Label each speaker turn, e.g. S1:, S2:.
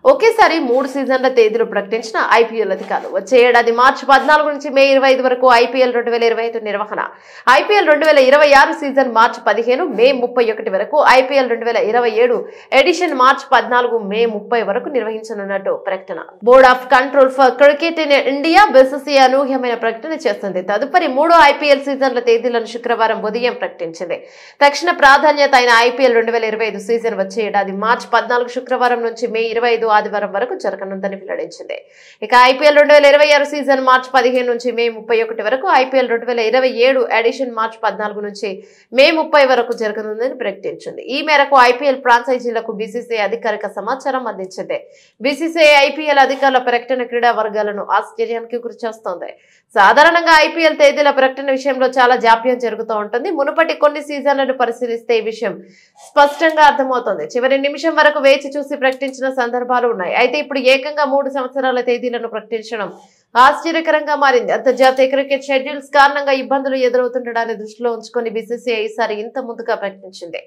S1: ఒకేసారి 3 సీజన్ల తేదీలు ప్రకటించిన ఐపీఎల్ అధికారులు వచ్చే ఏడాది మార్చి 14 నుంచి మే 25 వరకు ఐపీఎల్ 2025 నిర్వహణ. ఐపీఎల్ 2026 సీజన్ మార్చి 15 మే 31 వరకు, ఐపీఎల్ 2027 ఎడిషన్ మార్చి 14 మే 30 వరకు నిర్వహించనున్నట్టు ప్రకటన. Board of control for cricket in India BCCI అనూహ్యమైన ప్రకటన చేస్తుంది. తదుపరి 3వ ఐపీఎల్ సీజన్ల తేదీలను శుక్రవారం ఉదయం ప్రకటించింది. తక్షణ ప్రాధాన్యత అయిన ఐపీఎల్ 2025 సీజన్ వచ్చే ఏడాది మార్చి 14 శుక్రవారం నుంచి మే 25 ఆదివారం వరకు జరగనుందని వెల్లడించింది. ఇక ఐపీఎల్ 2026 సీజన్ మార్చి 15 నుంచి మే 31 వరకు, ఐపీఎల్ 2027 ఎడిషన్ మార్చి 14 నుంచి మే 30 వరకు జరగనుందని ప్రకటించింది. ఈ మేరకు ఐపీఎల్ ఫ్రాంచైజీలకు బీసీసీఐ అధికారిక సమాచారం అందించింది. బీసీసీఐ ఐపీఎల్ అధికారుల ప్రకటన క్రీడా వర్గాలను ఆశ్చర్యానికి గురిచేస్తోంది. సాధారణంగా ఐపీఎల్ తేదీల ప్రకటన విషయంలో చాలా జాప్యం జరుగుతూ ఉంటుంది. మునుపటి కొన్ని సీజన్లను పరిశీలిస్తే ఈ విషయం స్పష్టంగా అర్థమవుతుంది. చివరి నిమిషం వరకు వేచి చూసి ప్రకటించిన సందర్భాలు ఉన్నాయి. అయితే ఇప్పుడు ఏకంగా 3 సంవత్సరాల తేదీలను ప్రకటించడం ఆశ్చర్యకరంగా మారింది. అంతర్జాతీయ క్రికెట్ షెడ్యూల్స్ కారణంగా ఇబ్బందులు ఎదురవుతుండడాన్ని దృష్టిలో ఉంచుకొని బీసీసీఐ ఈసారి ఇంత ముందుగా ప్రకటించింది.